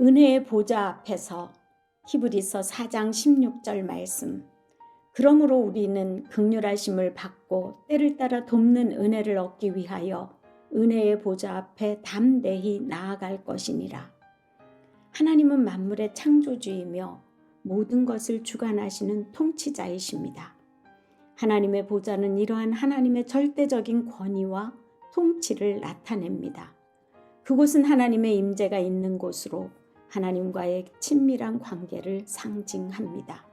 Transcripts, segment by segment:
은혜의 보좌 앞에서 히브리서 4장 16절 말씀. 그러므로 우리는 긍휼하심을 받고 때를 따라 돕는 은혜를 얻기 위하여 은혜의 보좌 앞에 담대히 나아갈 것이니라. 하나님은 만물의 창조주이며 모든 것을 주관하시는 통치자이십니다. 하나님의 보좌는 이러한 하나님의 절대적인 권위와 통치를 나타냅니다. 그곳은 하나님의 임재가 있는 곳으로 하나님과의 친밀한 관계를 상징합니다.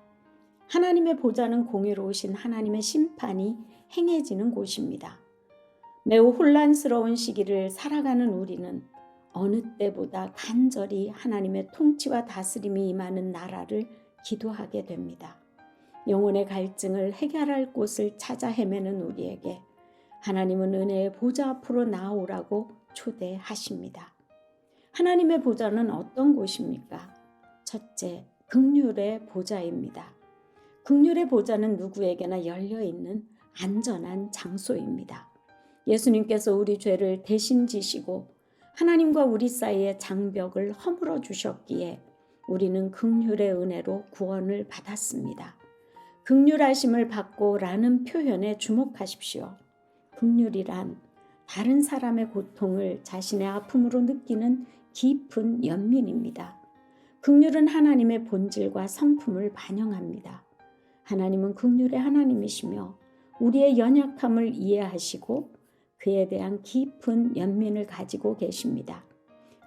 하나님의 보좌는 공의로우신 하나님의 심판이 행해지는 곳입니다. 매우 혼란스러운 시기를 살아가는 우리는 어느 때보다 간절히 하나님의 통치와 다스림이 임하는 나라를 기도하게 됩니다. 영혼의 갈증을 해결할 곳을 찾아 헤매는 우리에게 하나님은 은혜의 보좌 앞으로 나오라고 초대하십니다. 하나님의 보좌는 어떤 곳입니까? 첫째, 긍휼의 보좌입니다. 긍휼의 보좌는 누구에게나 열려있는 안전한 장소입니다. 예수님께서 우리 죄를 대신 지시고 하나님과 우리 사이의 장벽을 허물어 주셨기에 우리는 긍휼의 은혜로 구원을 받았습니다. 긍휼하심을 받고 라는 표현에 주목하십시오. 긍휼이란 다른 사람의 고통을 자신의 아픔으로 느끼는 깊은 연민입니다. 긍휼은 하나님의 본질과 성품을 반영합니다. 하나님은 긍휼의 하나님이시며 우리의 연약함을 이해하시고 그에 대한 깊은 연민을 가지고 계십니다.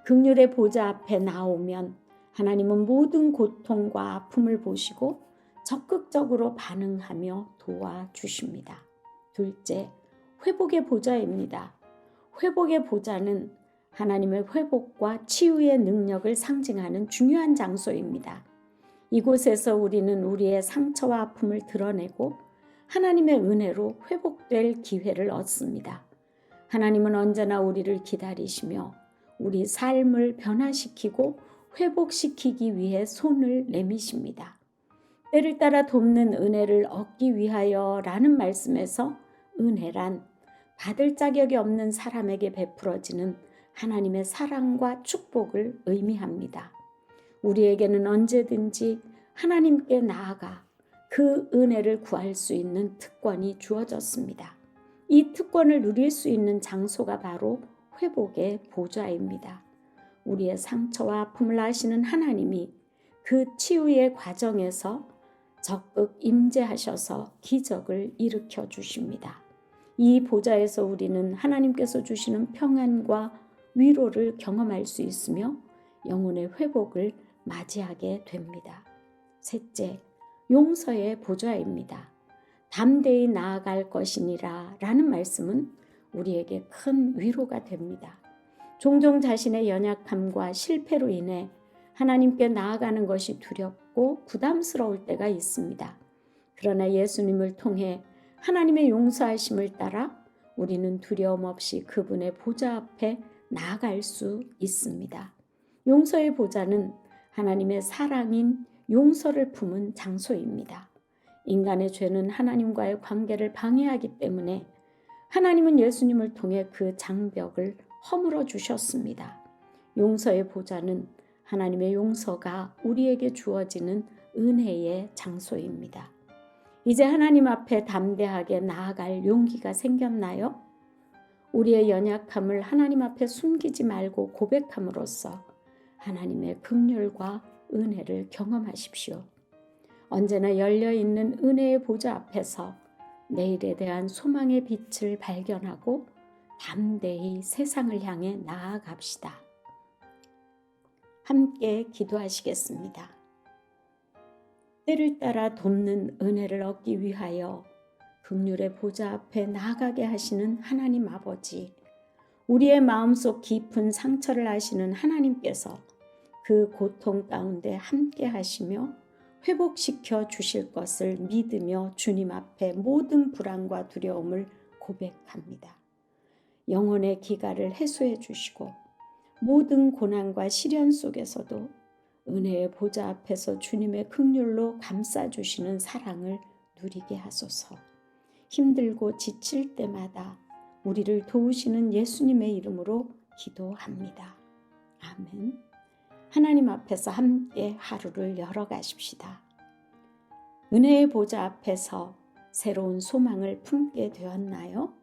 긍휼의 보좌 앞에 나오면 하나님은 모든 고통과 아픔을 보시고 적극적으로 반응하며 도와주십니다. 둘째, 회복의 보좌입니다. 회복의 보좌는 하나님의 회복과 치유의 능력을 상징하는 중요한 장소입니다. 이곳에서 우리는 우리의 상처와 아픔을 드러내고 하나님의 은혜로 회복될 기회를 얻습니다. 하나님은 언제나 우리를 기다리시며 우리 삶을 변화시키고 회복시키기 위해 손을 내미십니다. 때를 따라 돕는 은혜를 얻기 위하여 라는 말씀에서 은혜란 받을 자격이 없는 사람에게 베풀어지는 하나님의 사랑과 축복을 의미합니다. 우리에게는 언제든지 하나님께 나아가 그 은혜를 구할 수 있는 특권이 주어졌습니다. 이 특권을 누릴 수 있는 장소가 바로 회복의 보좌입니다. 우리의 상처와 아픔을 아시는 하나님이 그 치유의 과정에서 적극 임재하셔서 기적을 일으켜 주십니다. 이 보좌에서 우리는 하나님께서 주시는 평안과 위로를 경험할 수 있으며 영혼의 회복을 맞이하게 됩니다. 셋째, 용서의 보좌입니다. 담대히 나아갈 것이니라 라는 말씀은 우리에게 큰 위로가 됩니다. 종종 자신의 연약함과 실패로 인해 하나님께 나아가는 것이 두렵고 부담스러울 때가 있습니다. 그러나 예수님을 통해 하나님의 용서하심을 따라 우리는 두려움 없이 그분의 보좌 앞에 나아갈 수 있습니다. 용서의 보좌는 하나님의 사랑인 용서를 품은 장소입니다. 인간의 죄는 하나님과의 관계를 방해하기 때문에 하나님은 예수님을 통해 그 장벽을 허물어 주셨습니다. 용서의 보좌는 하나님의 용서가 우리에게 주어지는 은혜의 장소입니다. 이제 하나님 앞에 담대하게 나아갈 용기가 생겼나요? 우리의 연약함을 하나님 앞에 숨기지 말고 고백함으로써 하나님의 긍휼과 은혜를 경험하십시오. 언제나 열려있는 은혜의 보좌 앞에서 내일에 대한 소망의 빛을 발견하고 담대히 세상을 향해 나아갑시다. 함께 기도하시겠습니다. 때를 따라 돕는 은혜를 얻기 위하여 긍휼의 보좌 앞에 나아가게 하시는 하나님 아버지, 우리의 마음속 깊은 상처를 아시는 하나님께서 그 고통 가운데 함께 하시며 회복시켜 주실 것을 믿으며 주님 앞에 모든 불안과 두려움을 고백합니다. 영혼의 기갈을 해소해 주시고 모든 고난과 시련 속에서도 은혜의 보좌 앞에서 주님의 긍휼로 감싸주시는 사랑을 누리게 하소서. 힘들고 지칠 때마다 우리를 도우시는 예수님의 이름으로 기도합니다. 아멘. 하나님 앞에서 함께 하루를 열어가십시다. 은혜의 보좌 앞에서 새로운 소망을 품게 되었나요?